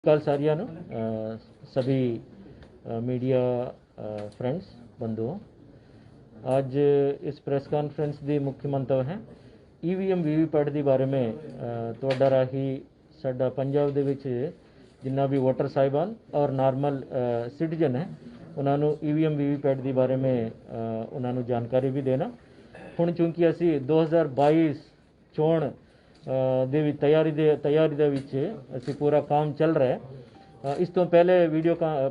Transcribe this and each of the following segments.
कल सारिया सभी मीडिया फ्रेंड्स बंधुओं, आज इस प्रेस कॉन्फ्रेंस की मुख्य मंतव है ईवीएम वीवीपैट के बारे में तुहाडा राही साडा पंजाब दे विच जिन्ना भी वोटर साहिबान और नॉर्मल सिटीजन है उन्होंने ईवीएम वीवीपैट के बारे में उन्होंने जानकारी भी देना। हुण चूँकि असी 2022 चोण ਦੀ तैयारी ਦੇ ਵਿੱਚ ਅਸੀਂ पूरा काम चल रहा है। इस तो पहले वीडियो का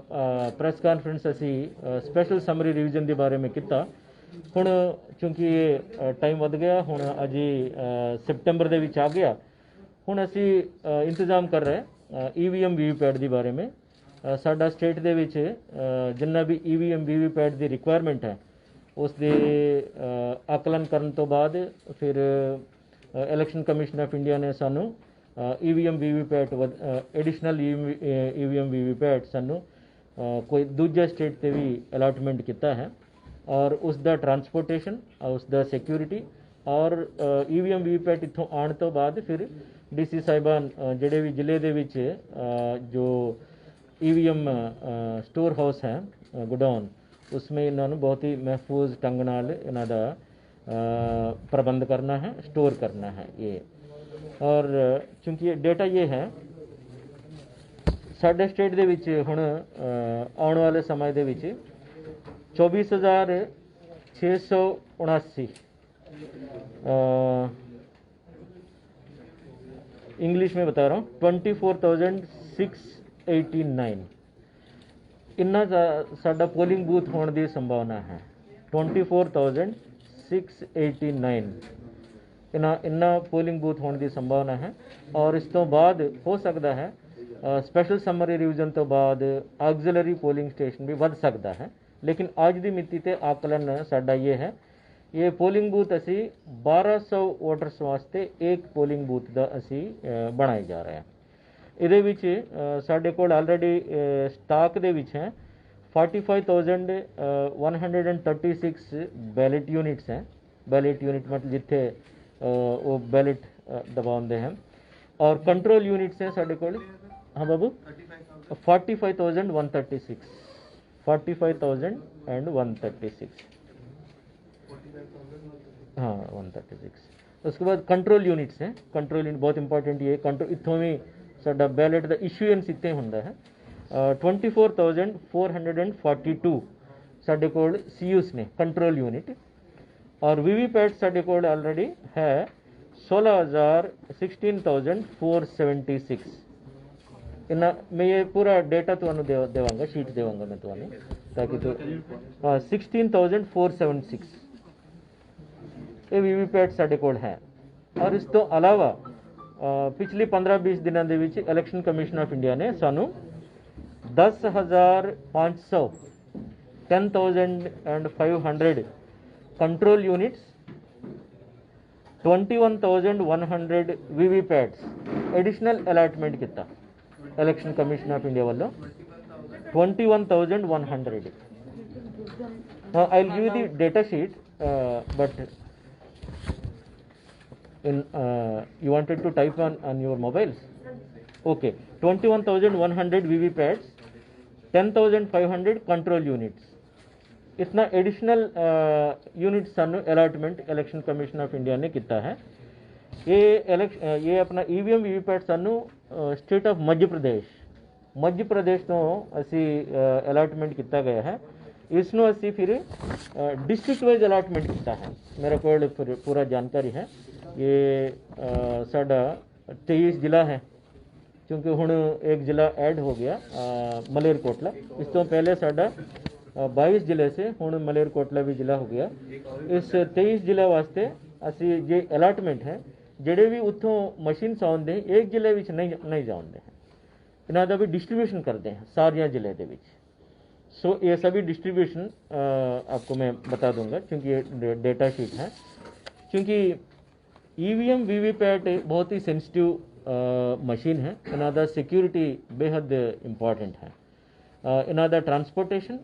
प्रेस कॉन्फ्रेंस असी स्पेशल समरी रिविजन के बारे में किया। हुण चूँकि ये टाइम वध गया, हुण अजी सितंबर ਦੇ ਵਿੱਚ आ गया। हुण असी इंतजाम कर रहे ईवीएम वीवीपैट के बारे में। साडा स्टेट ਦੇ ਵਿੱਚ जिन्ना भी ईवीएम वीवीपैट की रिक्वायरमेंट है उसके आकलन करने तो बाद फिर इलैक्शन कमीशन ऑफ इंडिया ने सानू EVM VVPAT additional EVM VVPAT सानू कोई दूजे स्टेट से भी अलॉटमेंट किया है और उसका ट्रांसपोर्टेशन उसका सिक्योरिटी और ईवीएम वीवीपैट इतों आने तो बाद फिर डीसी साहिबान जोड़े भी जिले के विच जो ईवीएम स्टोर हाउस है गोडाउन उसमें इन्होंने बहुत ही महफूज ढंग नाल इन्हां दा प्रबंध करना है, स्टोर करना है ये। और चूँकि डेटा ये है साडे स्टेट दे विच हुण आने वाले समय दे विच 24,679 इंग्लिश में बता रहा हूँ 24,689 इन्ना साडा पोलिंग बूथ होने की संभावना है। 24,689 इन्ना पोलिंग बूथ होने की संभावना है। और इस तो बाद हो सकता है स्पेशल समरी रिविजन तो बाद ऑक्सिलरी पोलिंग स्टेशन भी वध सकता है, लेकिन आज की मिति ते आकलन साडा ये है ये पोलिंग बूथ असी 1200 वोटर्स वास्ते एक पोलिंग बूथ का असी बनाए जा रहे हैं। इहदे विच साडे कोल ऑलरेडी स्टाक दे विच है 45,136 बैलेट यूनिट्स हैं। बैलेट यूनिट मतलब जिथे वो बैलेट दबाते हैं और कंट्रोल यूनिट्स हैं साढ़े को। हाँ बाबू 45,136 हाँ 136। उसके बाद कंट्रोल यूनिट्स हैं। कंट्रोल यूनिट बहुत इंपॉर्टेंट ये कंट्रोल इतों भी साडा बैलेट का इशूएंस इतने होंदा है। 24,442 साढ़े कोल सीयूस ने कंट्रोल यूनिट और वीवीपैट साढ़े कोल ऑलरेडी है 16,476। इन्ना मैं ये पूरा डेटा तुहानू देवांगा, शीट देवांगा मैं तुहानू ताकि तो 16,476 ये वीवीपैट साढ़े कोल है। और इस तो अलावा पिछली 15-20 दिनों के विच इलैक्शन कमीशन ऑफ इंडिया ने सानू 10,500 10,500 कंट्रोल यूनिट्स 21,100 वीवीपैट्स एडिशनल अलॉटमेंट किया इलैक्शन कमीशन ऑफ इंडिया वालों 21,100। I will give you the data sheet but in you wanted to type on your mobiles? Okay, 21,100 VVPATs, 10,500 control units। इतना additional unit सानू allotment election commission of India ने किया है। ये अपना EVM VVPAT सानू state of Madhya Pradesh तो असी अलॉटमेंट किया गया है। इसनों असी फिर डिस्ट्रिक्ट वाइज अलॉटमेंट किया है। मेरे को पूरा जानकारी है। ये साडा 23 जिला है क्योंकि हुण एक जिला ऐड हो गया मलेरकोटला। इस तो पहले साडा 22 जिले से हुण मलेरकोटला भी जिला हो गया। इस 23 जिले वास्ते असी जे अलॉटमेंट है जेडे भी उतों मशीन आउंदे एक जिले विच नहीं जाते हैं, इन्हां दा भी डिस्ट्रीब्यूशन करते हैं सारिया जिले दे विच। सो ये सभी डिस्ट्रीब्यूशन आपको मैं बता दूंगा क्योंकि ये डेटा शीट है। क्योंकि ईवीएम वीवीपैट बहुत ही सेंसिटिव मशीन है, इन्हां दा सिक्योरिटी बेहद इम्पॉर्टेंट है। इन्हां दा ट्रांसपोर्टेशन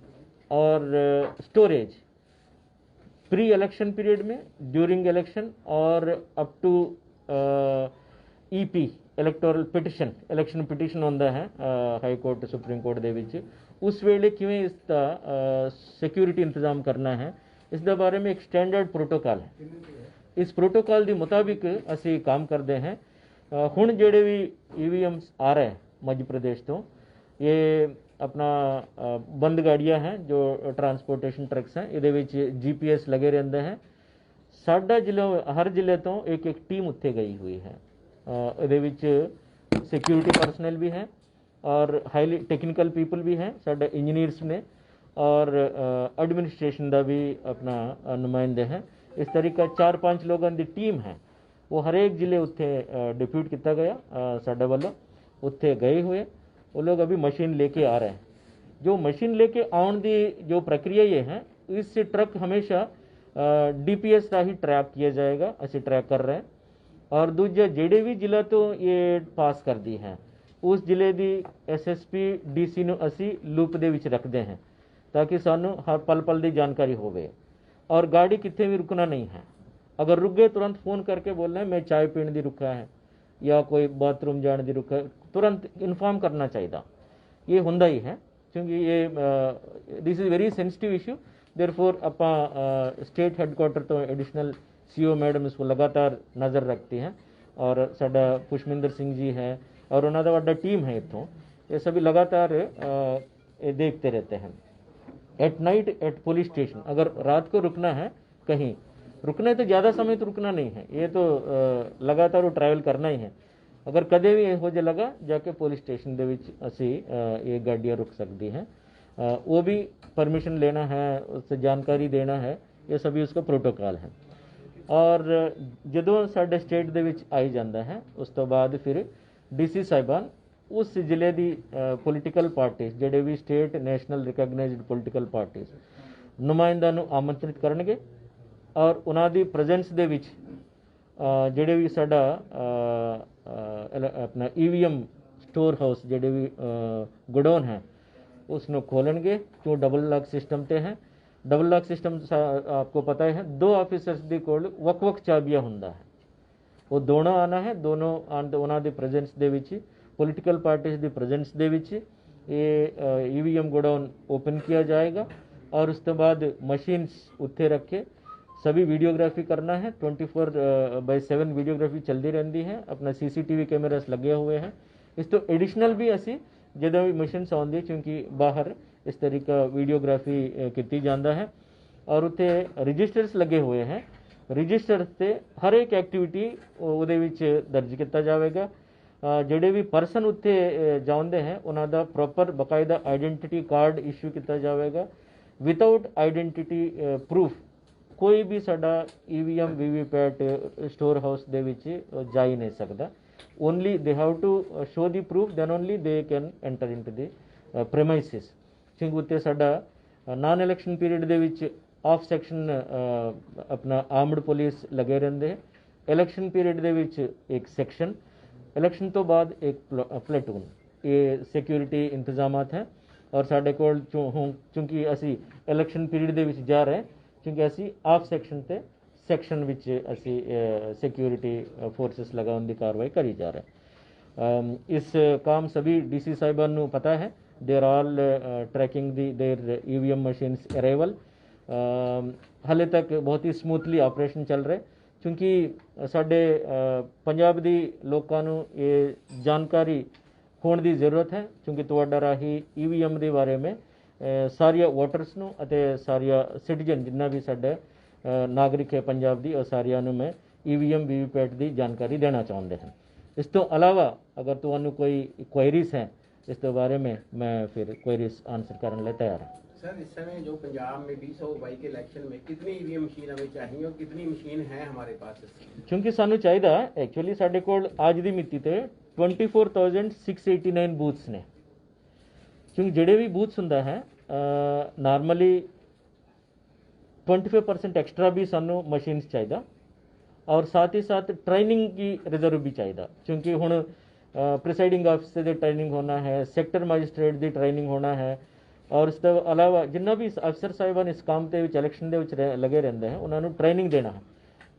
और स्टोरेज प्री इलेक्शन पीरियड में, ड्यूरिंग इलेक्शन और up to EP electoral petition election petition ਹੁੰਦਾ ਹੈ ਹਾਈ ਕੋਰਟ ਸੁਪਰੀਮ ਕੋਰਟ ਦੇ ਵਿੱਚ, ਉਸ ਵੇਲੇ ਕਿਵੇਂ ਇਸ ਦਾ ਸਿਕਿਉਰਿਟੀ ਇੰਤਜ਼ਾਮ ਕਰਨਾ ਹੈ, ਇਸ ਦੇ ਬਾਰੇ में एक स्टैंडर्ड प्रोटोकॉल है। इस प्रोटोकॉल के मुताबिक ਅਸੀਂ काम करते हैं। ਹੁਣ ਜਿਹੜੇ ਵੀ EVMs आ रहे हैं मध्य प्रदेश तो, ये अपना बंद गाड़ियाँ हैं जो ट्रांसपोर्टेशन ट्रक्स हैं, ਇਹਦੇ ਵਿੱਚ GPS लगे रहते हैं। ਸਾਡਾ ਜ਼ਿਲ੍ਹਾ हर ਜ਼ਿਲ੍ਹੇ ਤੋਂ एक एक टीम ਉੱਥੇ ਗਈ हुई है। ਇਹਦੇ ਵਿੱਚ सिक्योरिटी पर्सनल भी है और हाईली टेक्निकल पीपल भी हैं, साढ़े इंजीनियर्स ने और एडमिनिस्ट्रेशन का भी अपना नुमाइंदे हैं। इस तरीका 4-5 लोगों की टीम है, वो हर एक जिले उत्थे डिप्यूट किया गया साढ़े वालों, उत्थे गए हुए वो लोग अभी मशीन लेके आ रहे हैं। जो मशीन लेके आने की जो प्रक्रिया ये है, इस ट्रक हमेशा DPS का ही ट्रैक किया जाएगा, असी ट्रैक कर रहे हैं। और दूजा जेडे भी जिला तो ये पास कर दी है, उस जिले की SSP DC ਨੂੰ ਅਸੀਂ ਲੂਪ ਦੇ ਵਿੱਚ ਰੱਖਦੇ हैं ताकि सानू हर पल पल की जानकारी होवे। और गाड़ी कितने भी रुकना नहीं है, अगर रुक गए तुरंत फ़ोन करके बोलना है मैं चाय पीने की रुका है या कोई बाथरूम जाने की रुका है, तुरंत इन्फॉर्म करना चाहिए। ये होंदा ही है क्योंकि ये this is very sensitive issue. Therefore अपा स्टेट हैडक्वार्टर तो एडिशनल CO मैडम इसको लगातार नज़र रखती हैं और साडा पुष्मिंदर सिंह जी है और उन्होंने वाला टीम है इतों, ये सभी लगातार देखते रहते हैं। At night at police station अगर रात को रुकना है कहीं, रुकना है तो ज़्यादा समय तो रुकना नहीं है, ये तो लगातार वो ट्रैवल करना ही है। अगर कदे भी हो जाए लगा जाके पुलिस स्टेशन के विच असी ये गाड़ियाँ रुक सकती हैं, वो भी परमिशन लेना है, उससे जानकारी देना है, ये सभी उसका प्रोटोकॉल है। और जदों साडे स्टेट दे विच आई जाता है उस तो बाद फिर DC साहिबान उस जिले की पोलीटिकल पार्टीज ਜਿਹੜੇ भी स्टेट नैशनल रिकॉगनाइज्ड पोलीटिकल पार्टीज नुमाइंदा ਨੂੰ आमंत्रित ਕਰਨਗੇ और ਉਹਨਾਂ ਦੀ ਪ੍ਰੈਜ਼ੈਂਸ ਦੇ ਵਿੱਚ ਜਿਹੜੇ ਵੀ ਸਾਡਾ अपना EVM स्टोर हाउस ਜਿਹੜੇ ਵੀ गोडाउन है उसਨੂੰ खोलणगे। क्यों डबल लॉक सिस्टम ते है, डबल लॉक सिस्टम आपको पता है 2 ऑफिसर्स ਦੀ ਕੋਲ ਵੱਖ-ਵੱਖ ਚਾਬੀਆਂ ਹੁੰਦਾ है, वो दोनों आना है, दोनों आन ਉਹਨਾਂ ਦੀ ਪ੍ਰੈਜ਼ੈਂਸ ਦੇ ਵਿੱਚ पॉलिटिकल पार्टीज की प्रेजेंस दे विच ये EVM गोडाउन ओपन किया जाएगा और उसके बाद मशीन्स उत्थे रखे सभी वीडियोग्राफी करना है। 24/7 वीडियोग्राफी चलती रहती है, अपना CCTV कैमरास लगे हुए हैं। इस तो एडिशनल भी असी जो भी मशीन्स आती क्योंकि बाहर इस तरीका वीडियोग्राफी की जाता है और उत्थे रजिस्टर्स लगे हुए हैं, रजिस्टर से हर एक एक्टिविटी उहदे विच दर्ज किया जाएगा। ਜਿਹੜੇ ਵੀ ਪਰਸਨ ਉੱਥੇ ਜਾਂਦੇ हैं ਉਹਨਾਂ ਦਾ ਪ੍ਰੋਪਰ ਬਕਾਇਦਾ ਆਈਡੈਂਟੀਟੀ ਕਾਰਡ ਇਸ਼ੂ ਕੀਤਾ ਜਾਵੇਗਾ। ਵਿਦਆਊਟ ਆਈਡੈਂਟੀਟੀ ਪ੍ਰੂਫ ਕੋਈ ਵੀ ਸਾਡਾ EVM VVPAT ਸਟੋਰ ਹਾਊਸ ਦੇ ਵਿੱਚ ਜਾ ਹੀ ਨਹੀਂ ਸਕਦਾ। Only they have to show the proof, then only they can enter into the premises. ਕਿਉਂਕਿ ਉੱਤੇ ਸਾਡਾ ਨਾਨ ਇਲੈਕਸ਼ਨ ਪੀਰੀਅਡ ਦੇ ਵਿੱਚ ਆਫ ਸੈਕਸ਼ਨ ਆਪਣਾ ਆਰਮਡ ਪੁਲਿਸ ਲੱਗੇ ਰਹਿੰਦੇ ਹੈ, ਇਲੈਕਸ਼ਨ ਪੀਰੀਅਡ ਦੇ ਵਿੱਚ ਇੱਕ ਸੈਕਸ਼ਨ, इलैक्शन तो बाद एक प्लेटून, ये सिक्योरिटी इंतजामात हैं। और साढ़े कोल चूँकि असी इलैक्शन पीरियड दे विच जा रहे हैं क्योंकि असी आप सैक्शन ते सैक्शन विच असी सिक्योरिटी फोर्सेस लगाने की कार्रवाई करी जा रहे हैं। इस काम सभी DC साहिबान नू पता है, देर ऑल ट्रैकिंग दी देर EVM मशीन्स अराइवल। हाले तक बहुत ही स्मूथली ऑपरेशन चल रहे क्योंकि साढ़े पंजाब दी लोगों को ये जानकारी होने की ज़रूरत है क्योंकि तुहाडा राही EVM के बारे में सारिया वोटर्स नू अते सारिया सिटीजन जिन्ना भी साडे नागरिक है पंजाब दी और सारिया नू मैं EVM VVPAT की जानकारी देना चाहते हैं। इस तो अलावा अगर तुहानू कोई क्वेरीज हैं इस तो बारे में मैं फिर क्वेरीज आंसर करने लिए तैयार हूँ। सर इस समय जो पंजाब में 2022 के इलेक्शन में कितनी EVM मशीन हमें चाहिए और कितनी मशीन है हमारे पास? क्योंकि सानू चाहिए एक्चुअली साढ़े कोल आज की मिति ते 24,689 बूथ्स ने, क्योंकि जेडे भी बूथ्स होंदा है नॉर्मली 25% एक्स्ट्रा भी सानू मशीन्स चाहिए और साथ ही साथ ट्रेनिंग की रिजर्व भी चाहिए क्योंकि हुण प्रिसाइडिंग ऑफिसर की ट्रेनिंग होना है, सेक्टर मजिस्ट्रेट की ट्रेनिंग होना है और इस तो अलावा जिन्ना भी अफसर साहिबान इस काम के इलैक्शन के लगे रहते हैं उन्होंने ट्रेनिंग देना है।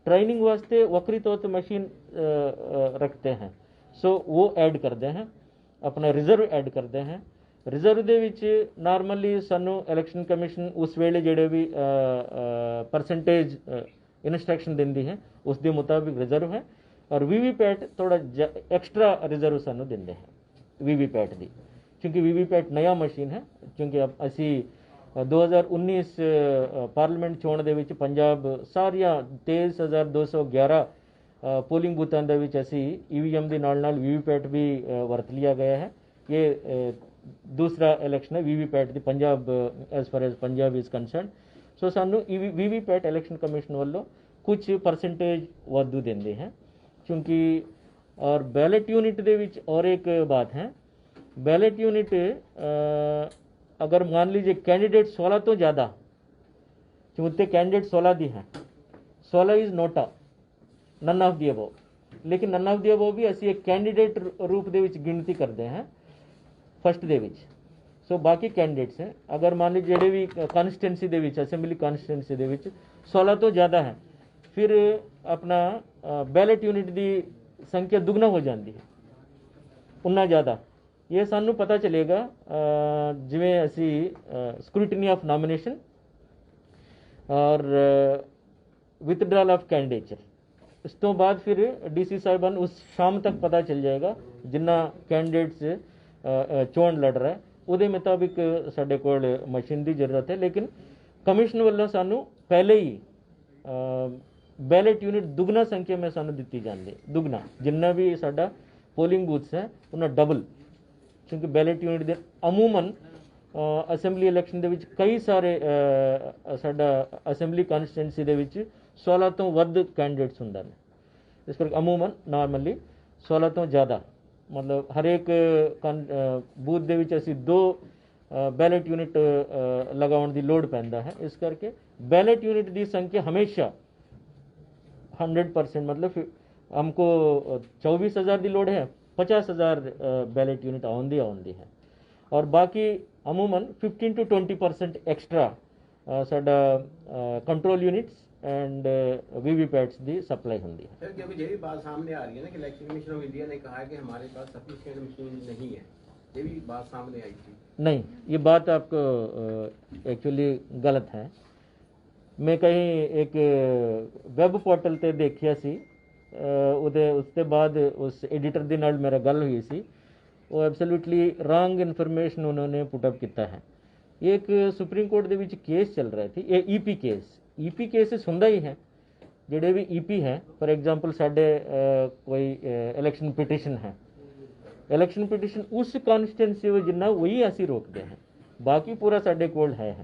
ट्रेनिंग वास्ते वक्री तौर पर मशीन रखते हैं ਸੋ ਉਹ ਐਡ ਕਰਦੇ ਹਾਂ, ਆਪਣਾ ਰਿਜ਼ਰਵ ਐਡ ਕਰਦੇ ਹਾਂ। ਰਿਜ਼ਰਵ ਦੇ ਵਿੱਚ ਨਾਰਮਲੀ ਸਾਨੂੰ ਇਲੈਕਸ਼ਨ ਕਮਿਸ਼ਨ ਉਸ ਵੇਲੇ ਜਿਹੜੇ ਵੀ ਪਰਸੈਂਟੇਜ ਇਨਸਟਰਕਸ਼ਨ ਦਿੰਦੀ ਹੈ ਉਸ ਦੇ ਮੁਤਾਬਿਕ ਰਿਜ਼ਰਵ ਹੈ, ਔਰ ਵੀਵੀਪੈਟ ਥੋੜਾ ਐਕਸਟਰਾ ਰਿਜ਼ਰਵ ਸਾਨੂੰ ਦਿੰਦੇ ਹੈ ਵੀਵੀਪੈਟ ਦੀ, ਕਿਉਂਕਿ ਵੀਵੀਪੈਟ ਨया ਮਸ਼ੀਨ ਹੈ। ਕਿਉਂਕਿ ਅਸੀਂ 2019 ਪਾਰਲੀਮੈਂਟ ਚੋਣ ਦੇ ਵਿੱਚ ਪੰਜਾਬ ਸਾਰੀਆਂ 23,211 ਪੋਲਿੰਗ ਬੂਥਾਂ ਦੇ ਵਿੱਚ ਅਸੀਂ ਈਵੀਐਮ ਦੇ ਨਾਲ ਨਾਲ ਵੀਵੀਪੈਟ ਵੀ ਵਰਤ ਲਿਆ ਗਿਆ ਹੈ। ਇਹ ਦੂਸਰਾ ਇਲੈਕਸ਼ਨ ਹੈ ਵੀਵੀਪੈਟ ਦੀ Punjab as far as Punjab is concern. So ਸਾਨੂੰ ਵੀਵੀਪੈਟ ਇਲੈਕਸ਼ਨ ਕਮਿਸ਼ਨ ਵੱਲੋਂ ਕੁਝ ਪਰਸੈਂਟੇਜ ਵਾਧੂ ਦਿੰਦੇ हैं, क्योंकि और बैलेट यूनिट ਦੇ ਵਿੱਚ और एक बात है, बैलेट यूनिट अगर मान लीजिए कैंडिडेट 16 तो ज़्यादा, क्योंकि कैंडिडेट 16 दी हैं, 16 is NOTA none of the above, लेकिन नन ऑफ दी अबव भी ਅਸੀਂ एक कैंडिडेट रूप ਦੇ ਵਿੱਚ ਗਿਣਤੀ ਕਰਦੇ हैं फस्ट ਦੇ ਵਿੱਚ। ਸੋ ਬਾਕੀ ਕੈਂਡੀਡੇਟਸ ਹੈ, ਅਗਰ ਮੰਨ ਲਈ ਜਿਹੜੇ ਵੀ ਕਨਸਟੀਟੈਂਸੀ ਦੇ ਵਿੱਚ ਅਸੈਂਬਲੀ ਕਨਸਟੀਟੈਂਸੀ ਦੇ ਵਿੱਚ 16 ਤੋਂ ਜ਼ਿਆਦਾ ਹੈ, ਫਿਰ ਆਪਣਾ ਬੈਲਟ ਯੂਨਿਟ ਦੀ ਸੰਖਿਆ ਦੁੱਗਣਾ ਹੋ ਜਾਂਦੀ ਹੈ, ਉਨਾ ਜ਼ਿਆਦਾ। ਇਹ ਸਾਨੂੰ ਪਤਾ ਚੱਲੇਗਾ ਜਿਵੇਂ ਅਸੀਂ ਸਕ੍ਰੂਟਨੀ ਆਫ ਨੋਮੀਨੇਸ਼ਨ ਔਰ ਵਿਥਡਰਾਲ ਆਫ ਕੈਂਡੀਡੇਚਰ, ਇਸ ਤੋਂ ਬਾਅਦ ਫਿਰ ਡੀਸੀ ਸਾਹਿਬਾਨ ਉਸ ਸ਼ਾਮ ਤੱਕ ਪਤਾ ਚੱਲ ਜਾਏਗਾ ਜਿੰਨਾ ਕੈਂਡੀਡੇਟਸ ਚੋਣ ਲੜ ਰਿਹਾ, ਉਹਦੇ ਮੁਤਾबिक ਸਾਡੇ ਕੋਲ ਮਸ਼ੀਨ ਦੀ ਜ਼ਰੂਰਤ ਹੈ। ਲੇਕਿਨ ਕਮਿਸ਼ਨ ਵੱਲੋਂ ਸਾਨੂੰ ਪਹਿਲੇ ਹੀ ਬੈਲਟ ਯੂਨਿਟ ਦੁੱਗਣਾ ਸੰਖਿਆ में ਸਾਨੂੰ ਦਿੱਤੀ ਜਾਂਦੀ ਹੈ, ਦੁੱਗਣਾ ਜਿੰਨਾ ਵੀ ਸਾਡਾ ਪੋਲਿੰਗ ਬੂਥਸ ਹੈ ਉਹਨਾਂ ਡਬਲ, ਕਿਉਂਕਿ ਬੈਲਟ ਯੂਨਿਟ ਦੇ ਅਮੂਮਨ ਅਸੈਂਬਲੀ ਇਲੈਕਸ਼ਨ ਦੇ ਵਿੱਚ ਕਈ ਸਾਰੇ ਸਾਡਾ ਅਸੈਂਬਲੀ ਕਨਸਟੀਟੈਂਸੀ ਦੇ ਵਿੱਚ 16 ਤੋਂ ਵੱਧ ਕੈਂਡੀਡੇਟਸ ਹੁੰਦੇ ਨੇ, ਇਸ ਕਰਕੇ ਅਮੂਮਨ ਨਾਰਮਲੀ 16 ਤੋਂ ਜ਼ਿਆਦਾ मतलब हर एक बूथ ਦੇ ਵਿੱਚ ਅਸੀਂ 2 बैलेट यूनिट लगाने की लोड़ पैंदा है। इस करके बैलेट यूनिट की संख्या हमेशा 100% मतलब हमको 24,000 की लोड़ है, 50,000 बैलेट यूनिट आउंदी है, और बाकी अमूमन 15 to 20% एक्स्ट्रा साडा कंट्रोल यूनिट्स एंड वीवीपैट्स की सप्लाई होती है। सर, जब ये भी बात सामने आ रही है ना कि इलेक्शन कमीशन ऑफ इंडिया ने कहा है कि हमारे पास सफिशिएंट मशीन नहीं है, ये भी बात सामने आई थी। नहीं, ये बात आपको एक्चुअली गलत है। मैं कहीं एक वैब पोर्टल ते देखिया सी, उसके बाद उस एडिटर के नाल मेरा गल हुई सी, वो एब्सोल्यूटली रॉन्ग इन्फॉर्मेशन उन्होंने पुटअप किया है। एक सुप्रीम कोर्ट के विच केस चल रहा थी, ये ईपी केस, ईपी केसेस ਹੁੰਦਾ ही है, ਜਿਹੜੇ ਵੀ ईपी है, फॉर एग्जांपल ਸਾਡੇ कोई इलेक्शन पिटिशन है, इलेक्शन पिटिशन उस कॉन्स्टिट्यूंसी ਵਿੱਚ ਜਿੰਨਾ वही ਅਸੀਂ ਰੋਕਦੇ हैं, ਬਾਕੀ ਪੂਰਾ ਸਾਡੇ ਕੋਲ है।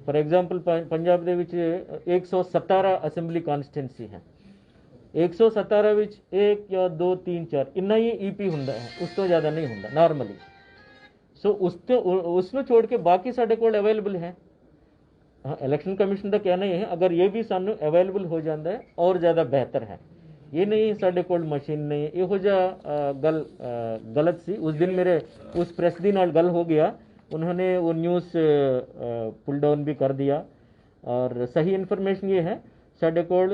फॉर एग्जांपल पंजाब ਦੇ ਵਿੱਚ 117 ਅਸੈਂਬਲੀ ਕਨਸਟੀਟੈਂਸੀ है, 117 ਵਿੱਚ 1 ਜਾਂ 2 3 4 ਇੰਨਾ ਹੀ ईपी ਹੁੰਦਾ ਹੈ, ਉਸ ਤੋਂ ਜ਼ਿਆਦਾ ਨਹੀਂ ਹੁੰਦਾ ਨਾਰਮਲੀ। ਸੋ ਉਸ ਨੂੰ ਛੋੜ ਕੇ ਬਾਕੀ ਸਾਡੇ ਕੋਲ ਅਵੇਲੇਬਲ ਹੈ। हाँ, इलेक्शन कमीशन का कहना ही है अगर ये भी सानू अवेलेबल हो जाता है और ज़्यादा बेहतर है, ये नहीं साढ़े कोल मशीन नहीं, इहो जिहा गल गलत सी। उस दिन मेरे उस प्रेस दी नाल गल हो गया, उन्होंने वो न्यूज़ पुल डाउन भी कर दिया, और सही इन्फॉर्मेशन ये है साढ़े कोल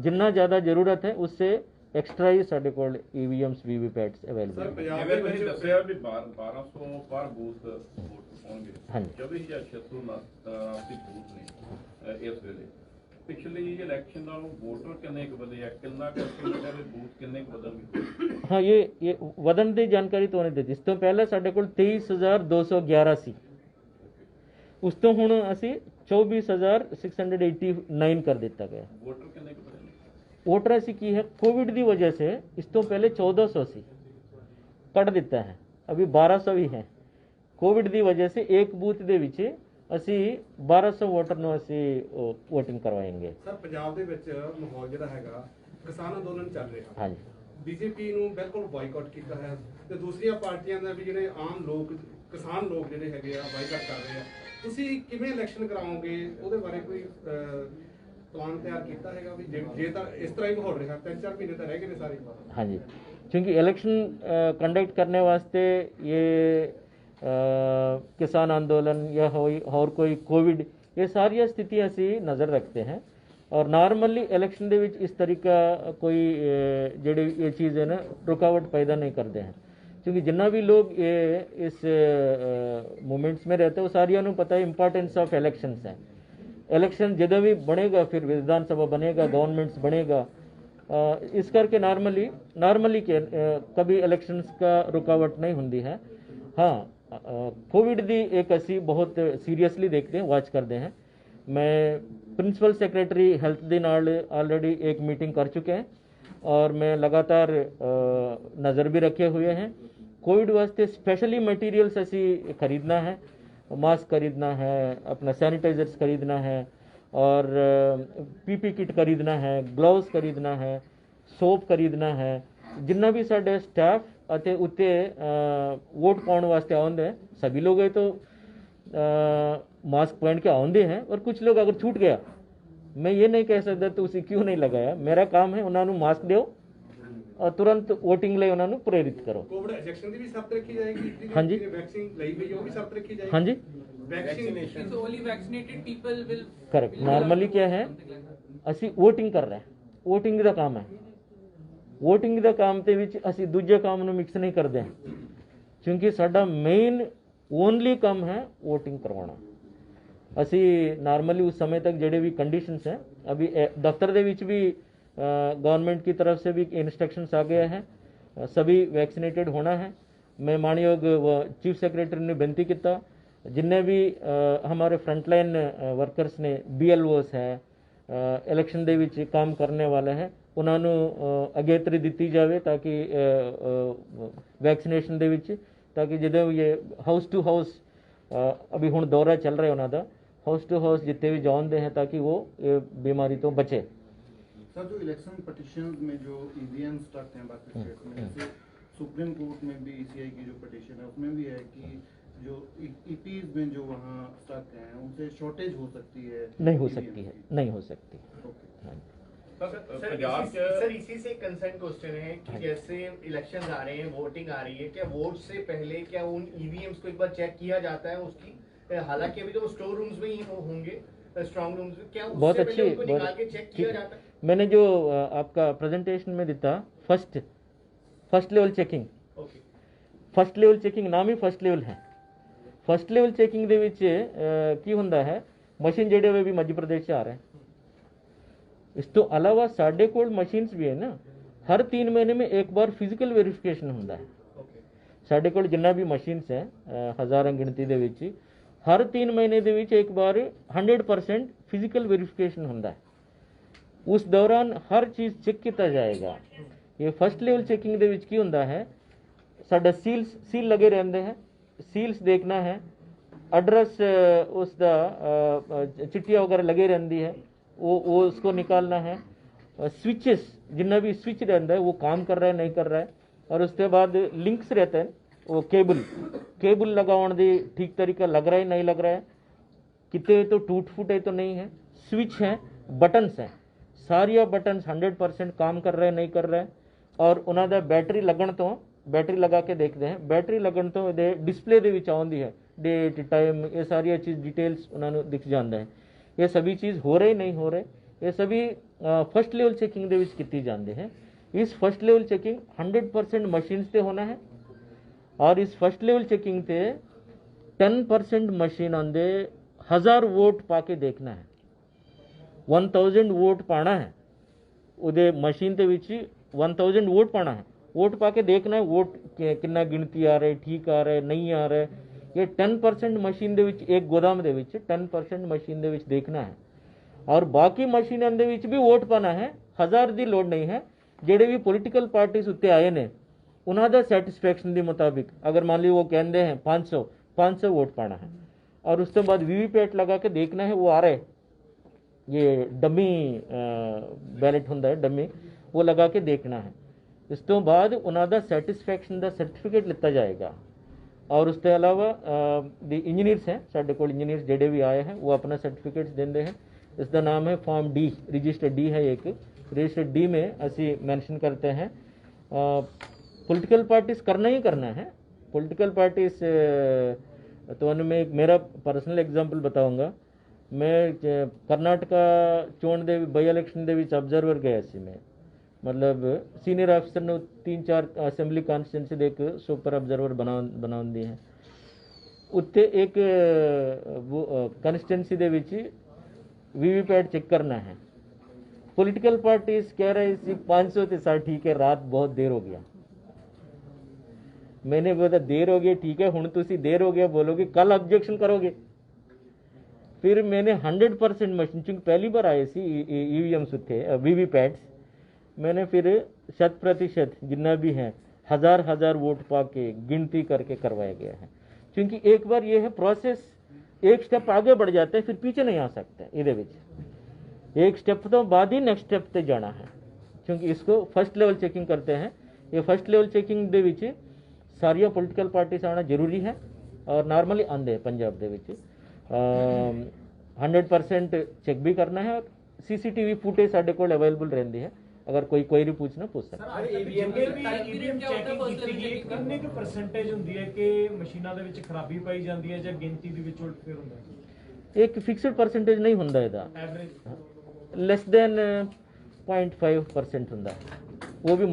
जिन्ना ज़्यादा ज़रूरत है उससे एक्स्ट्रा ही साढ़े कोल ईवीएम्स वीवीपैट्स अवेलेबल है। हाँ जी, 24,679 ਬੂਥ ਨੇ ਇਸ ਵੇਲੇ। ਪਿਛਲੀ ਇਲੈਕਸ਼ਨ ਨਾਲੋਂ ਵੋਟਰ ਕਿੰਨੇ ਕੁ ਵਧੇ ਆ, ਕਿੰਨਾ ਕੁ ਦੇ ਬੂਥ ਕਿੰਨੇ ਕੁ ਵਧਣਗੇ? हाँ, ये ਵਧਣ ਦੀ ਜਾਣਕਾਰੀ ਤੋਂ ਨਹੀਂ ਦਿੱਤੀ। ਇਸ ਤੋਂ ਪਹਿਲਾਂ ਸਾਡੇ ਕੋਲ 23,211 ਸੀ, ਉਸ ਤੋਂ ਹੁਣ ਅਸੀਂ 24,689 कर ਦਿੱਤਾ ਗਿਆ। ਵੋਟਰ ਕਿੰਨੇ ਕੁ ਵਧੇ? वोटर ऐसी की है कोविड की वजह से इस तो पहले 1400 सी कट दिता है, अभी 1200 ही है। कोविड की वजह से एक बूथ ਦੇ ਵਿੱਚ ਅਸੀਂ 1200 ਵੋਟਰ ਨੂੰ ਅਸੀਂ ਵੋਟਿੰਗ ਕਰਵਾएंगे। ਸਰ, ਪੰਜਾਬ ਦੇ ਵਿੱਚ ਮਾਹੌਲ ਜਿਹੜਾ ਹੈਗਾ ਕਿਸਾਨ ਅੰਦੋਲਨ ਚੱਲ ਰਿਹਾ, ਹਾਂਜੀ, ਬੀਜੇਪੀ ਨੂੰ ਬਿਲਕੁਲ ਬਾਈਕਾਟ ਕੀਤਾ ਹੈ, ਤੇ ਦੂਸਰੀਆਂ ਪਾਰਟੀਆਂ ਦਾ ਵੀ ਜਿਹੜੇ ਆਮ ਲੋਕ ਕਿਸਾਨ ਲੋਕ ਜਿਹੜੇ ਹੈਗੇ ਆ ਬਾਈਕਾਟ ਕਰ ਰਹੇ ਆ। ਤੁਸੀਂ ਕਿਵੇਂ ਇਲੈਕਸ਼ਨ ਕਰਾਓਗੇ, ਉਹਦੇ ਬਾਰੇ ਕੋਈ प्लान तैयार किया है भी जे इस तरह ही माहौल रहा? 3-4 महीने तो रह गए सारे। हाँ जी, क्योंकि इलेक्शन कंडक्ट करने वास्ते ये किसान आंदोलन या और कोई कोविड, ये सारी स्थिति ऐसी नज़र रखते हैं। और नॉर्मली इलेक्शन ਦੇ ਵਿੱਚ इस तरीका कोई ਜਿਹੜੀ ये चीज़ है ना रुकावट पैदा नहीं करते हैं क्योंकि जितना भी लोग ये इस मूवमेंट्स में रहते हैं वो सारियों को पता है इंपॉर्टेंस ऑफ इलेक्शंस है। इलेक्शन ਜਦੋਂ भी बनेगा फिर विधान सभा बनेगा गवर्नमेंट्स बनेगा इस करके नॉर्मली के कभी इलेक्शंस का रुकावट नहीं होती है। हाँ कोविड दी एक असी बहुत सीरियसली देखते हैं वॉच करते हैं। मैं प्रिंसिपल सैक्रटरी हेल्थ के नाल ऑलरेडी एक मीटिंग कर चुके हैं और मैं लगातार नज़र भी रखे हुए हैं। कोविड वास्ते स्पेशली मटेरियल्स असी खरीदना है, मास्क खरीदना है, अपना सैनिटाइजर्स खरीदना है और पीपी किट खरीदना है, ग्लव्स खरीदना है, सोप खरीदना है। जिन्ना भी साढ़े स्टाफ ਅਤੇ ਉੱਤੇ वोट पाने वास्ते आते हैं सभी लोग तो मास्क पहन के आते हैं और कुछ लोग अगर छूट गया मैं ये नहीं कह सकता तो उसे क्यों नहीं लगाया। मेरा काम है उन्होंने मास्क दो और तुरंत वोटिंग लिए उन्होंने प्रेरित करो। कोविड इंजेक्शन की भी शर्त रखी जाएगी। हाँ जी वैक्सीन ली हुई है वो भी शर्त रखी जाएगी। हाँ जी vaccination So only vaccinated people will. Correct. Normally क्या है ਅਸੀਂ वोटिंग कर रहे हैं, वोटिंग का काम है। वोटिंग का काम ਦੇ ਵਿੱਚ ਅਸੀਂ ਦੂਜੇ ਕੰਮ ਨੂੰ ਮਿਕਸ नहीं करते हैं क्योंकि साडा मेन ओनली काम है वोटिंग करवाना। ਅਸੀਂ नॉर्मली उस समय तक ਜਿਹੜੇ भी कंडीशंस हैं अभी दफ्तर ਦੇ ਵਿੱਚ भी गवर्नमेंट की तरफ से भी इंस्ट्रक्शंस आ गया है सभी वैक्सीनेटेड होना है। मैं मानयोग चीफ सेक्रेटरी ने बेनती किया जिन्ने भी हमारे फ्रंटलाइन वर्कर्स ने BLOs है इलेक्शन ਦੇ ਵਿੱਚ काम करने वाले हैं उन्होंने अगेतरी दी जाए ताकि वैक्सीनेशन ਦੇ ਵਿੱਚ ताकि जो ये हाउस टू हाउस अभी हुण दौरा चल रहा है उन्होंने हाउस टू हाउस जितने भी जाते हैं ताकि वो बीमारी तो बचे। सर जो इलेक्शन पटिशन में जो ईवीएम स्टक हैं बाकी स्टेट में जैसे सुप्रीम कोर्ट में भी ECI की जो पटिशन है उसमें भी है कि जो EPs में जो वहाँ स्टक हैं उनसे शॉर्टेज हो सकती है। नहीं हो सकती है, नहीं हो सकती। सर इसी से कंसर्न क्वेश्चन है कि जैसे इलेक्शंस आ रहे हैं, वोटिंग आ रही है, क्या वोट से पहले क्या उन ईवीएम्स को एक बार चेक किया जाता है उसकी, हालांकि अभी तो स्टोर रूम्स में ही होंगे स्ट्रॉन्ग रूम्स में, क्या बहुत उससे पहले अच्छी उनको निकाल के चेक किया जाता है? मैंने जो आपका प्रेजेंटेशन में दिता first level checking, first level checking नाम ही फर्स्ट लेवल है। फर्स्ट लेवल चेकिंग ਦੇ ਵਿੱਚ ਕੀ ਹੁੰਦਾ ਹੈ मशीन ਜਿਹੜੇ ਵੇ ਵੀ मध्य प्रदेश से आ रहे हैं। इस तो अलावा साढ़े कोल मशीन्स भी है ना हर 3 महीने में एक बार फिजिकल वेरिफिकेशन होता है। साढ़े कोल जिन्ना भी मशीन्स है हज़ारां गिनती ਦੇ ਵਿੱਚ हर 3 महीने ਦੇ ਵਿੱਚ एक बार 100% फिजिकल वेरिफिकेशन होता है। उस दौरान हर चीज़ चेक किया जाएगा। ये फर्स्ट लेवल चेकिंग ਦੇ ਵਿੱਚ ਕੀ ਹੁੰਦਾ है साडा सील लगे रहते हैं, सील्स देखना है, एड्रेस उसका चिट्ठियाँ वगैरह लगे रहती है वो उसको निकालना है। स्विचेस जितना भी स्विच रहता है वो काम कर रहा है नहीं कर रहा है और उसके बाद लिंक्स रहते हैं वो केबल लगाने दी ठीक तरीका लग रहा है नहीं लग रहा है, कितने तो टूट फूट है तो नहीं है। स्विच है, बटन्स हैं, सारिया बटन्स 100% काम कर रहे हैं नहीं कर रहा है और उन्होंने बैटरी लगन तो बैटरी लगा के देखते हैं। बैटरी लगन तो डिस्प्ले ਦੇ ਵਿੱਚ ਆਉਂਦੀ है डेट टाइम ये सारी चीज़ डिटेल्स उन्होंने दिख जाता है। ये सभी चीज़ हो रहे नहीं हो रहे ये सभी फर्स्ट लेवल चेकिंग ਦੇ ਵਿੱਚ ਕੀਤੀ ਜਾਂਦੇ हैं। इस फर्स्ट लेवल चेकिंग 100% मशीन से होना है और इस फर्स्ट लेवल चेकिंग से 10% मशीन आंदे 1000 वोट पाके देखना है। 1000 वोट पाना है उदे मशीन ਦੇ ਵਿੱਚ 1000 वोट पाना है। वोट पाके देखना है वोट कितना गिनती आ रहे ठीक आ रहे नहीं आ रहे। ये 10% मशीन ਦੇ ਵਿੱਚ एक गोदाम ਦੇ ਵਿੱਚ 10% मशीन ਦੇ ਵਿੱਚ देखना है और बाकी मशीनों ਦੇ ਵਿੱਚ भी वोट पाना है। 1000 ਦੀ ਲੋੜ नहीं है। ਜਿਹੜੇ भी पॉलिटिकल पार्टीज ਉੱਤੇ आए ने ਉਹਨਾਂ ਦਾ सैटिस्फैक्शन ਦੇ मुताबिक अगर मान ली वो कहते हैं 500 वोट पाना है और उसके बाद वीवीपैट लगा के देखना है वो आ रहे ये डमी बैलेट होता है डमी वो लगा के देखना है। इस तो बाद उन्होंने सैटिस्फैक्शन का सर्टिफिकेट लिता जाएगा और उसके अलावा दी इंजीनियर्स हैं साढ़े को इंजीनियर्स जेडे भी आए हैं वो अपना सर्टिफिकेट्स देंगे हैं। इसका नाम है फॉर्म डी, रजिस्टर डी है एक, रजिस्टर डी में असी मेंशन करते हैं पॉलिटिकल पार्टीज करना ही करना है। पॉलिटिकल पार्टीज तो मैं एक मेरा पर्सनल एग्जांपल बताऊंगा। ਮੈਂ ਕਰਨਾਟਕਾ ਚੋਣ ਦੇ ਬਾਈ ਇਲੈਕਸ਼ਨ ਦੇ ਵਿੱਚ ਆਬਜ਼ਰਵਰ ਗਿਆ ਸੀ ਮੈਂ, ਮਤਲਬ ਸੀਨੀਅਰ ਅਫਸਰ ਨੂੰ 3-4 ਅਸੈਂਬਲੀ ਕਾਨਸਟੀਟੈਂਸੀ ਦੇ ਇੱਕ ਸੁਪਰ ਆਬਜ਼ਰਵਰ ਬਣਾਉਂਦੀ ਹੈ। ਉੱਥੇ ਇੱਕ ਕੰਸਟੀਟੈਂਸੀ ਦੇ ਵਿੱਚ वीवीपैट चेक करना है। पॉलिटिकल पार्टीज कह रहे थे 500 थे सर, ठीक है, रात बहुत देर हो गया। मैंने बोला देर हो गई, ठीक है, हुण तुसी देर हो गया बोलोगे, कल ऑब्जेक्शन करोगे। फिर मैंने 100% मशीन, चूंकि पहली बार आए सी ईवीएम्स थे वीवीपैट्स, मैंने फिर 100% जितना भी है हजार वोट पा के गिनती करके करवाया गया है। क्योंकि एक बार ये है प्रोसेस, एक स्टेप आगे बढ़ जाते हैं फिर पीछे नहीं आ सकते। ਇਹਦੇ ਵਿੱਚ एक स्टेप तो बाद ही नेक्स्ट स्टेप ਤੇ ਜਾਣਾ है, क्योंकि इसको फर्स्ट लेवल चेकिंग करते हैं। ये फर्स्ट लेवल चेकिंग ਦੇ ਵਿੱਚ ਸਾਰੀਆਂ ਪੋਲੀਟੀਕਲ ਪਾਰਟੀਆਂ ਆਉਣਾ ਜ਼ਰੂਰੀ ਹੈ ਔਰ ਨਾਰਮਲੀ ਆਉਂਦੇ ਪੰਜਾਬ ਦੇ ਵਿੱਚ 100% ਚੈੱਕ ਵੀ ਕਰਨਾ ਹੈ। सीसीटीवी फुटेज ਸਾਡੇ ਕੋਲ ਅਵੇਲੇਬਲ ਰਹਿੰਦੀ ਹੈ, ਅਗਰ ਕੋਈ ਕੁਐਰੀ ਪੁੱਛਣਾ ਪੁੱਛ ਸਕਦਾ। ਸਰ ਈਵੀਐਮ ਚੈਕਿੰਗ ਕੀਤੀ ਗਈ, ਕਿੰਨੇ ਕੁ ਪਰਸੈਂਟੇਜ ਹੁੰਦੀ ਹੈ ਕਿ ਮਸ਼ੀਨਾਂ ਦੇ ਵਿੱਚ ਖਰਾਬੀ ਪਾਈ ਜਾਂਦੀ ਹੈ ਜਾਂ ਗਿਣਤੀ ਦੇ ਵਿੱਚ ਉਲਟਫੇਰ ਹੁੰਦਾ ਹੈ? ਇੱਕ ਫਿਕਸਡ ਪਰਸੈਂਟੇਜ ਨਹੀਂ ਹੁੰਦਾ ਇਹਦਾ, ਐਵਰੇਜ लेस देन 0.5% ਹੁੰਦਾ है। वो भी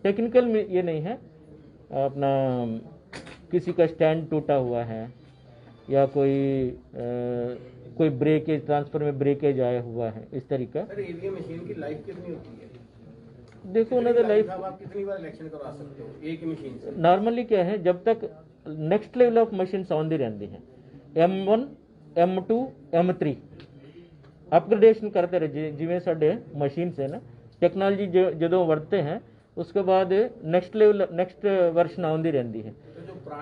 टेक्निकल में ये नहीं है, अपना किसी का स्टैंड टूटा हुआ है या कोई ब्रेकेज, ट्रांसफर में ब्रेकेज आया हुआ है, इस तरीका। सर ईवीएम मशीन की लाइफ कितनी होती है? देखो उन्होंने लाइफ आप कितनी बार इलेक्शन करवा सकते हो एक ही मशीन से? नॉर्मली क्या है, जब तक नेक्स्ट लेवल ऑफ मशीन आउंदी रहती है, M1 M2 M3 अपग्रेडेशन करते रहे। जिवें साडे मशीन से ना टेक्नोलॉजी जो वरतते हैं उसके बाद नेक्स्ट लेवल नेक्स्ट वर्शन आउंदी रहती है।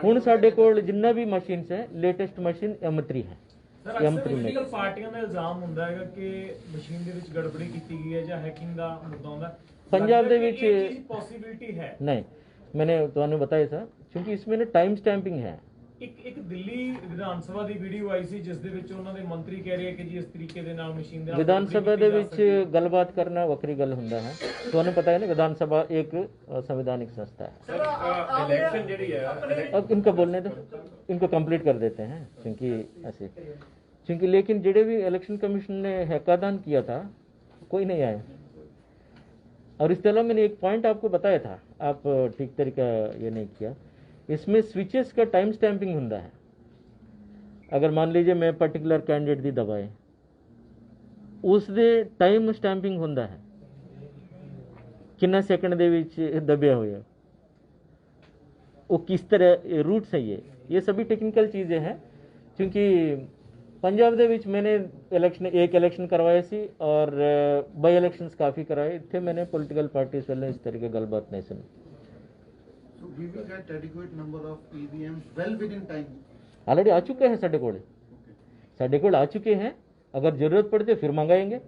हुण साडे कोल जिन्ना भी मशीन है लेटेस्ट मशीन M3 है। ਪੋਲੀਟੀਕਲ ਪਾਰਟੀਆਂ ਦਾ ਇਲਜ਼ਾਮ ਹੁੰਦਾ ਹੈਗਾ ਕਿ ਮਸ਼ੀਨ ਦੇ ਵਿੱਚ ਗੜਬੜੀ ਕੀਤੀ ਗਈ ਹੈ ਜਾਂ ਹੈਕਿੰਗ ਦਾ ਮੁੱਦਾ ਹੁੰਦਾ। पंजाब ਦੇ ਵਿੱਚ ਪੋਸਿਬਿਲਿਟੀ ਹੈ नहीं, मैंने ਤੁਹਾਨੂੰ बताया था, क्योंकि इसमें ना टाइम स्टैंपिंग है। ਇੱਕ ਦਿੱਲੀ ਵਿਧਾਨ ਸਭਾ ਦੀ ਵੀਡੀਓ ਆਈ ਸੀ ਜਿਸ ਦੇ ਵਿੱਚ ਉਹਨਾਂ ਦੇ ਮੰਤਰੀ ਕਹਿ ਰਹੇ ਕਿ ਜੀ ਇਸ ਤਰੀਕੇ ਦੇ ਨਾਲ ਮਸ਼ੀਨ ਦੇ ਨਾਲ ਵਿਧਾਨ ਸਭਾ ਦੇ ਵਿੱਚ ਗੱਲਬਾਤ ਕਰਨਾ ਵੱਖਰੀ ਗੱਲ ਹੁੰਦਾ ਹੈ। ਤੁਹਾਨੂੰ ਪਤਾ है ना, विधान सभा एक संवैधानिक संस्था है। सर इलेक्शन ਜਿਹੜੀ ਹੈ अब इनको बोलने दो, इनको कंप्लीट कर देते हैं, क्योंकि लेकिन जेडे भी इलेक्शन कमीशन ने हैकाथन किया था कोई नहीं आया। और इसके अलावा मैंने एक पॉइंट आपको बताया था, आप ठीक तरीका ये नहीं किया। इसमें स्विचेस का टाइम स्टैंपिंग होता है। अगर मान लीजिए मैं पर्टिकुलर कैंडिडेट दी दबाए उसदे टाइम स्टैंपिंग होता है, कितना सेकंड दे विच दबिया होया, वो किस तरह रूट सही है, ये सभी टेक्निकल चीज़ें हैं। क्योंकि पंजाब दे विच मैंने एक इलेक्शन करवाए सी और बाई इलेक्शंस काफ़ी कराए थे। मैंने पॉलिटिकल पार्टीज वाले इस तरह की गलबात नहीं सुनी। So we will get adequate number of EVMs well within time. Already आ चुके हैं साढ़े कोल, साढ़े कोल आ चुके हैं, अगर जरूरत पड़ती है फिर मंगाएंगे।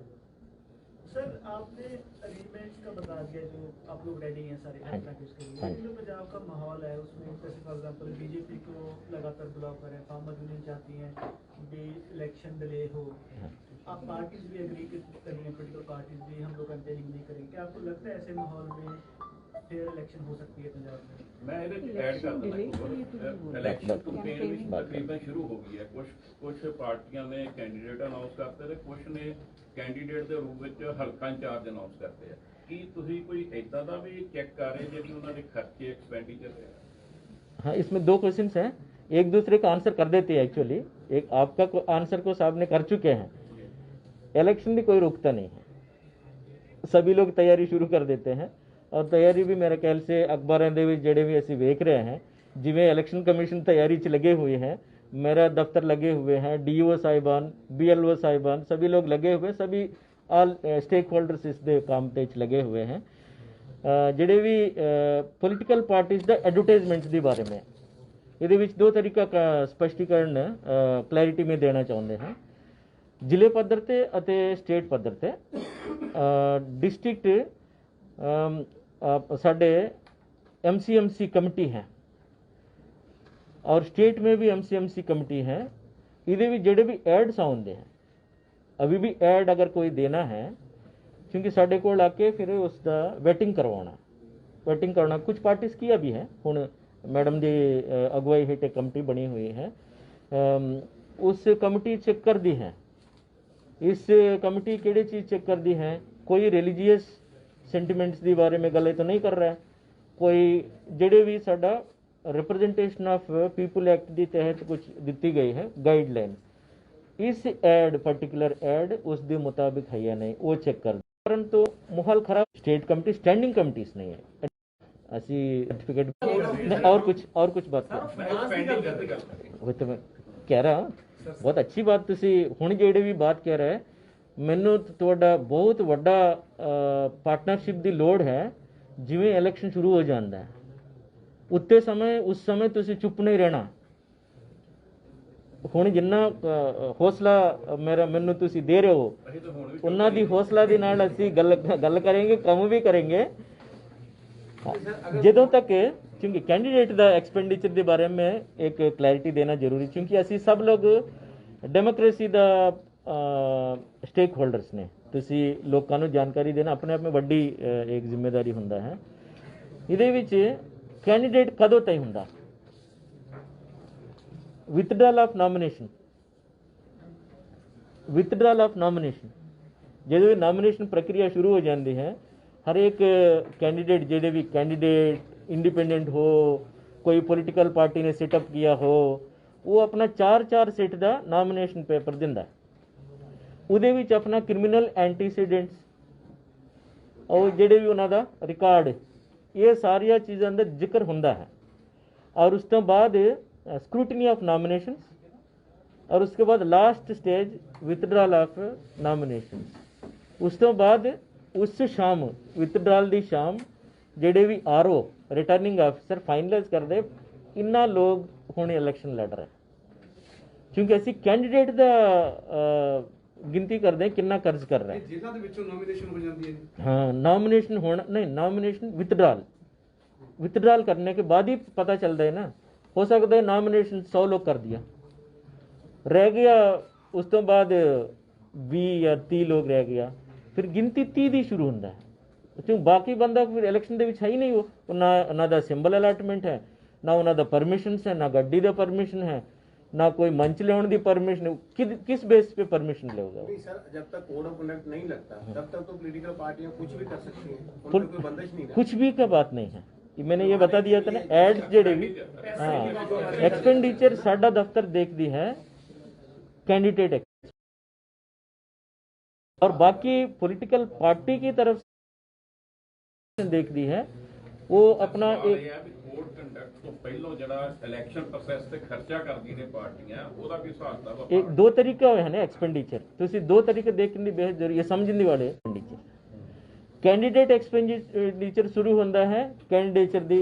सर आपने अरेंजमेंट्स का बता दिया जो आप लोग रेडी हैं सारे हाँ जी, पैकेज के लिए, हाँ लेकिन जो पंजाब का माहौल है उसमें जैसे फॉर एग्जांपल बीजेपी को लगातार ब्लॉक कर रहे हैं, फार्मर यूनियन चाहती हैं कि इलेक्शन डिले हो, आप पार्टीज भी एग्री करेंगे, पॉलिटिकल पार्टीज भी हम लोग कंटेनिंग नहीं करेंगे, क्या आपको लगता है ऐसे माहौल में फेयर इलेक्शन हो सकती है पंजाब में? मैं ਇਹਦੇ ਚ ਐਡ ਕਰ ਦਿੰਦਾ, ਇਲੈਕਸ਼ਨ ਕੈਂਪੇਨ ਵੀ ਤਕਰੀਬਨ ਸ਼ੁਰੂ ਹੋ ਗਈ ਹੈ। ਕੁਝ ਪਾਰਟੀਆਂ ਨੇ ਕੈਂਡੀਡੇਟ ਅਨਾਉਂਸ ਕਰਤੇ ਤੇ ਕੁਝ ਨੇ ਕੈਂਡੀਡੇਟ ਦੇ ਰੂਪ ਵਿੱਚ ਹਲਕਾ ਇੰਚਾਰਜ ਅਨਾਉਂਸ ਕਰਤੇ ਆ। ਕੀ ਤੁਸੀਂ ਕੋਈ ਇਦਾਂ ਦਾ ਵੀ ਚੈੱਕ ਕਰ ਰਹੇ ਜੇ ਕਿ ਉਹਨਾਂ ਦੇ ਖਰਚੇ ਐਕਸਪੈਂਡੀਚਰ ਹੈ? हाँ, इसमें दो क्वेश्चंस हैं, एक दूसरे का आंसर कर देते हैं। एक्चुअली एक आपका आंसर को साहब ने कर चुके हैं। इलेक्शन भी कोई रोकता नहीं है, सभी लोग तैयारी शुरू कर देते हैं और तैयारी भी मेरे ख्याल से अखबारों ਦੇ ਵਿੱਚ ਜਿਹੜੇ ਵੀ ਅਸੀਂ ਵੇਖ ਰਹੇ हैं, ਜਿਵੇਂ इलेक्शन कमीशन तैयारी च लगे हुए हैं, मेरा दफ्तर लगे हुए हैं, DO साहिबान, BLO साहिबान, सभी लोग लगे हुए, सभी ऑल स्टेक होल्डर्स इस दे काम ਤੇ लगे हुए हैं। ਜਿਹੜੇ ਵੀ ਪੋਲੀਟੀਕਲ ਪਾਰਟੀਜ਼ ਦਾ ਐਡਵਰਟਾਈਜ਼ਮੈਂਟ ਦੇ ਬਾਰੇ में ਇਹਦੇ ਵਿੱਚ ਦੋ ਤਰੀਕਾ ਦਾ ਸਪਸ਼ਟੀਕਰਨ ਕਲੈਰਿਟੀ में ਦੇਣਾ ਚਾਹੁੰਦੇ ਹਾਂ। ਜ਼ਿਲ੍ਹੇ ਪੱਧਰ ਤੇ ਅਤੇ ਸਟੇਟ ਪੱਧਰ ਤੇ ਡਿਸਟ੍ਰਿਕਟ साढ़े MCMC कमेटी है और स्टेट में भी MCMC कमेटी है। इधे भी जेडे भी एड्स आउंदे हैं, अभी भी एड अगर कोई देना है, क्योंकि साढ़े को आके फिर उसका वेटिंग करवाना कुछ पार्टीज किया भी है। हुण मैडम की अगुवाई हेठ एक कमेटी बनी हुई है, उस कमेटी चेक कर दी है इस कमेटी किहड़ी चीज़ चेक करती है, कोई रिलीजीयस सेंटिमेंट्स के बारे में गल तो नहीं कर रहा है, कोई जिहड़े भी साडा रिप्रजेंटेशन ऑफ पीपल एक्ट के तहत कुछ दी गई है गाइडलाइन, इस एड पर्टिकुलर एड उस दे मुताबिक है या नहीं वो चेक कर। परंतु माहौल खराब, स्टेट कमेटी स्टैंडिंग कमेटीज नहीं है, असी सर्टिफिकेट और कुछ बात वो तो मैं कह रहा हूँ, बहुत अच्छी बात तुसी हुण जेड़े भी बात कह रहे, मैनू तुहाडा बहुत वड्डा पार्टनरशिप की लोड़ है। जिवें इलैक्शन शुरू हो जाता है उत्ते समय उस समय तुसी चुप नहीं रहना। हुण जिन्ना हौसला मैनू तुसी दे रहे हो उन्हां दी हौसला दे नाल असीं गल करेंगे, काम भी करेंगे। ਜਦੋਂ तक क्योंकि कैंडीडेट का एक्सपेंडिचर के बारे में एक क्लैरिटी देना जरूरी, क्योंकि असी सब लोग डेमोक्रेसी का स्टेक होल्डर्स ने, तुसी लोगों को जानकारी देना अपने आप में वड्डी एक जिम्मेदारी हुंदा है। इहदे विच कैंडीडेट कदों तय हुंदा, विथड्रॉल ऑफ नॉमिनेशन, जो नॉमिनेशन प्रक्रिया शुरू हो जाती है, हर एक कैंडीडेट जेडे भी कैंडीडेट इंडिपेंडेंट हो, कोई पॉलिटिकल पार्टी ने सेटअप किया हो, वो अपना 4 सेट का नॉमिनेशन पेपर दिंदा है। उहदे विच अपना क्रिमिनल एंटीसीडेंट्स और जेडे भी उन्होंने रिकॉर्ड, ये सारिया चीज़ों का जिक्र हुंदा है। और उस तो बाद स्क्रूटनी ऑफ नॉमिनेशंस, और उसके बाद last stage withdrawal of nominations. उस तो बाद उस शाम विथड्रॉल की शाम जेडे भी RO रिटर्निंग ऑफिसर फाइनलाइज कर दे इन्ना लोग हुण इलैक्शन लड़ रहे, क्योंकि असी कैंडीडेट का गिनती करते हैं कितना कर्ज कर रहा है। जिन्हां दे विचों नॉमिनेशन हो जाती है। हाँ, नॉमिनेशन होना नहीं, नॉमिनेशन विथड्रॉल करने के बाद ही पता चलता है ना। हो सकता है नॉमिनेशन 100 लोग कर दिया, रह गया उस तो बाद 20 या 30 लोग रह गया, फिर गिनती 30 ही शुरू होता है। क्योंकि बाकी बंदा फिर इलैक्शन के है ही नहीं, वो ना सिंबल अलाटमेंट है, ना उन्होंने परमिशनस है, ना गड्डी का परमिशन है, ना कोई मंच लेने की परमिशन, किस बेस पे परमिशन लेगा? नहीं सर, जब तक कोड ऑफ कंडक्ट नहीं लगता तब तक तो पॉलिटिकल पार्टियां कुछ भी कर सकती हैं, उन पे कोई बंदिश नहीं है। कुछ भी का बात नहीं है, मैंने ये बता दिया था ना। एड जेडे भी हाँ एक्सपेंडिचर साडा दफ्तर देखती है कैंडिडेट, और बाकी पॉलिटिकल पार्टी की तरफ से देखती है वो अपना एक कोड कंडक्ट तो पहलो जड़ा इलेक्शन प्रोसेस ते खर्चा करदी ने पार्टियां ओदा भी हिसाब दा एक दो तरीका है ना एक्सपेंडिचर, तुसी दो तरीके देखने की बेहद जरूरी है, समझने वाले एक्सपेंडिचर। कैंडीडेट एक्सपेंडिचर शुरू होता है कैंडिडेचर दी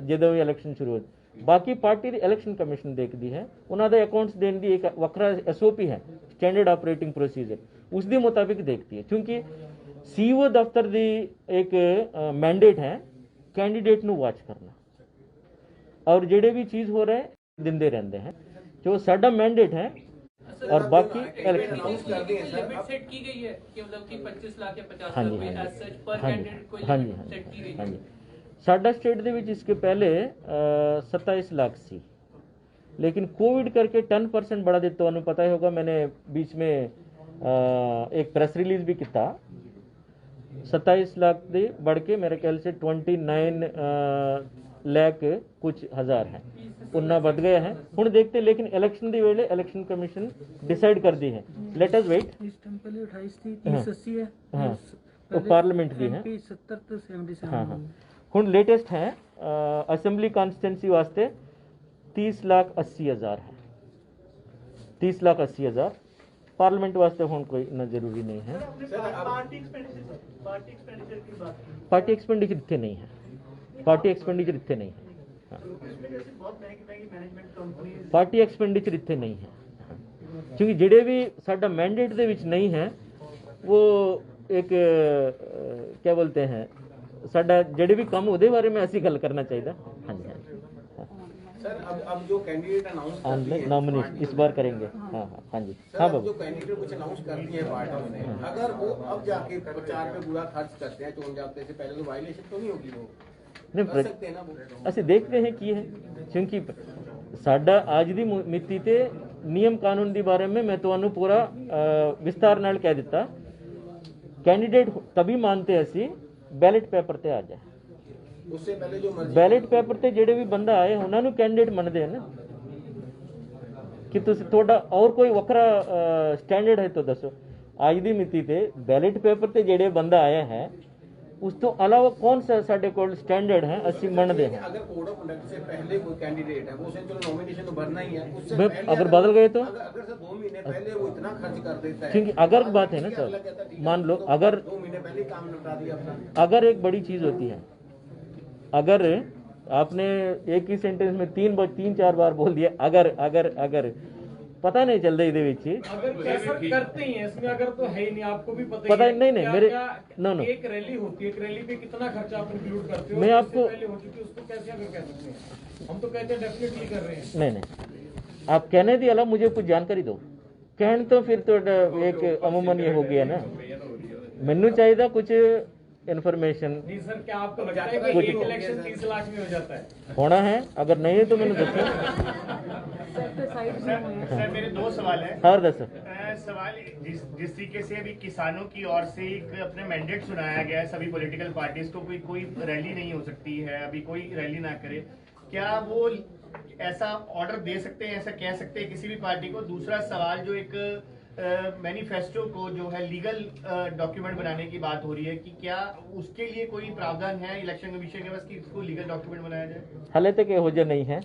ਜਦੋਂ ਵੀ इलैक्शन शुरू हो, बाकी पार्टी दी इलैक्शन कमीशन देखती है, उन्होंने अकाउंट्स देने की एक वखरा SOP है, स्टैंडर्ड ऑपरेटिंग प्रोसीजर, उसके मुताबिक देखती है। क्योंकि CO दफ्तर की एक मैंडेट है कैंडीडेट ਨੂੰ वाच करना, और जेडे भी चीज़ हो रहा है दिंदे रहते हैं, जो साडा मैंडेट है। और बाकी इलेक्शन लिमिट सेट की गई है कि मतलब कि 25 लाख या 50 हाँ लाख जी, में हाँ एज जी, सच पर हाँ जी, कैंडिडेट कोई हाँ जी, लिमिट सेट की गई हाँ है। जी। साडा स्टेट दे विच इसके पहले 27 लाख सी, लेकिन कोविड करके 10% बढ़ा दिया। तो पता ही होगा, मैंने बीच में एक प्रेस रिलीज भी किया, 27 लाख दे बढ़ के मेरे ख्याल से 29 लाख कुछ हज़ार है, उन्ना बढ़ गया है। हुण देखते, लेकिन इलेक्शन दी वेले इलेक्शन कमीशन डिसाइड कर दी है, लेट अस वेट। इस टाइम पहले 28 थी, 30-80 है। हाँ, तो पार्लियामेंट की है। 70 तो 77। हाँ हाँ, हुण लेटेस्ट है असेंबली कॉन्स्टिट्यूंसी वास्ते 30,80,000 है, 30,80,000। पार्लियामेंट वास्ते हुण कोई इतना जरूरी नहीं है। पार्टी एक्सपेंडिचर की बात की, पार्टी एक्सपेंडिचर इतने नहीं है, पार्टी एक्सपेंडिचर इतने नहीं है। हाँ। इसमें जैसे बहुत महंगी मैनेजमेंट कंपनीज पार्टी एक्सपेंडिचर इतने नहीं है, क्योंकि जेडे भी साडा मैंडेट दे विच नहीं है, वो एक क्या बोलते हैं, साडा जेडे भी काम उहदे बारे में ऐसी गल करना चाहिए। हाँ जी, हाँ जी। सर अब जो कैंडिडेट अनाउंस करती है नॉमिनेशन इस बार करेंगे। हाँ हाँ हाँ जी, सर, हाँ अब जो बाबू। कैंडिडेट कुछ अनाउंस करती है पार्टी ने, अगर वो अब जाके प्रचार पे पूरा खर्च करते हैं चुन जाते से पहले, तो वायलेशन तो नहीं होगी? वो कर सकते हैं ना वो? ਅਸੀਂ ਦੇਖਦੇ ਹਾਂ ਕੀ ਹੈ, क्योंकि साडा आज दी मिति ते ਨਿਯਮ ਕਾਨੂੰਨ ਦੇ ਬਾਰੇ में मैं ਤੁਹਾਨੂੰ पूरा ਵਿਸਤਾਰ ਨਾਲ ਕਹਿ ਦਿੱਤਾ। कैंडिडेट तभी मानते ਅਸੀਂ बैलेट पेपर ਤੇ ਆ ਜਾਏ। उससे पहले जो बैलेट पेपर ਤੇ ਜਿਹੜੇ ਵੀ ਬੰਦਾ ਆਏ ਉਹਨਾਂ ਨੂੰ कैंडिडेट ਮੰਨਦੇ ਹਨ ਕਿ ਤੁਸੀਂ ਤੁਹਾਡਾ और कोई ਵੱਖਰਾ स्टैंडर्ड है तो दसो। ਅੱਜ ਦੀ ਮਿਤੀ ਤੇ बैलेट पेपर ਤੇ ਜਿਹੜੇ ਬੰਦਾ ਆਇਆ है उस तो अलावा कौन सा साढ़े को स्टैंडर्ड है ਅਸੀਂ ਮੰਨਦੇ हैं। अगर कोड ऑफ कंडक्ट से पहले कोई कैंडिडेट है वो उसे चलो नॉमिनेशन तो भरना ही है, उससे मैं पहले अगर बदल गए तो अगर सर 2 महीने पहले वो इतना खर्च कर देता है, क्योंकि अगर बात है ना सर, मान लो अगर 2 महीने पहले काम निपटा दिया अपना। अगर एक बड़ी चीज होती है, अगर आपने एक ही सेंटेंस में तीन चार बार बोल दिया अगर अगर अगर पता नहीं चलता ਇਹਦੇ ਵਿੱਚ अगर ऐसा करते ही हैं इसमें, अगर तो है ही नहीं, आपको भी पता ही नहीं क्या, मेरे क्या, नो एक रैली होती है, एक रैली पे कितना खर्चा आप इंक्लूड करते हो? मैं आपको पहले हो चुकी है, उसको कैसे अगर कह सकते हैं? हम तो कहते हैं डेफिनेटली कर रहे हैं। नहीं आप कहने के अलावा मुझे कुछ जानकारी दो। कहन तो फिर तो एक अमूमन ये हो गया ना, मैनू चाहिए कुछ इन्फॉर्मेशन। नहीं सर, क्या आपको लगता है कि एक इलेक्शन 30 लाख में हो जाता है? होना है, अगर नहीं है तो मैंने दसो। सर मेरे 2 सवाल है। और दसो सवाल जिस तरीके से अभी किसानों की ओर से एक अपने मैंडेट सुनाया गया है सभी पॉलिटिकल पार्टीज को, कोई रैली नहीं हो सकती है, अभी कोई रैली ना करे, क्या वो ऐसा ऑर्डर दे सकते हैं, ऐसा कह सकते हैं किसी भी पार्टी को? दूसरा सवाल, जो एक मैनिफेस्टो को जो है लीगल डॉक्यूमेंट बनाने की बात हो रही है, कि क्या उसके लिए कोई प्रावधान है इलेक्शन कमीशन के पास कि इसको लीगल डॉक्यूमेंट बनाया जाए? हाले तक ਇਹੋ ਜਿਹਾ नहीं है,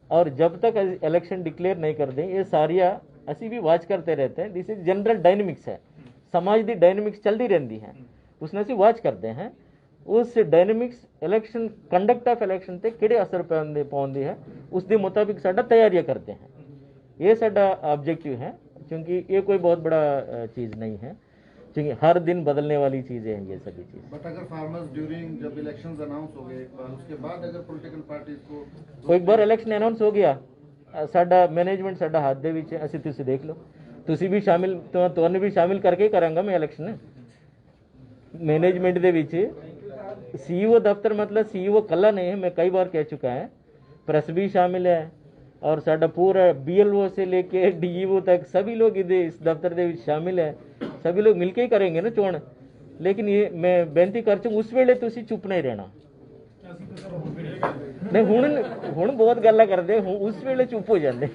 और जब तक इलेक्शन डिक्लेयर नहीं कर दें ये सारिया असी भी वाच करते रहते हैं। दिस इज जनरल डायनेमिक्स है, समाज की डायनेमिक्स चलती रहती है, उसने असी वाच करते हैं। उस dynamics election conduct of election ते किहड़े असर पाउंदी है उसके मुताबिक साडा तैयारियां करते हैं। ये साडा ऑब्जेक्टिव है, क्योंकि ये कोई बहुत बड़ा चीज़ नहीं है, क्योंकि हर दिन बदलने वाली चीज़ें हैं ये सभी चीज़। बट अगर फार्मर्स ड्यूरिंग जब इलेक्शंस अनाउंस हो गए एक बार, उसके बाद अगर पॉलिटिकल पार्टीज को एक बार इलेक्शन अनाउंस हो गया, साडा मैनेजमेंट साडा हाथ दे विच है, ਅਸੀਂ ਤੁਸੀਂ देख लो, ਤੁਸੀਂ भी शामिल ਤੁਹਾਨੂੰ भी शामिल करके ही करांगा मैं इलेक्शन। मैनेजमेंट दे विच सीईओ दफ्तर मतलब सीईओ कला नहीं है, मैं कई बार कह चुका है, प्रेस भी शामिल है और साडा पूरा बीएलओ से लेके डीईओ तक सभी लोग इस दफ्तर दे विच शामिल है, सभी लोग मिलके ही करेंगे ना चोण। लेकिन ये मैं बेनती कर चुका, उस वेले तुसी चुप नहीं रहना। नहीं हुण बहुत गल्लां करदे, उस वेले चुप हो जांदे।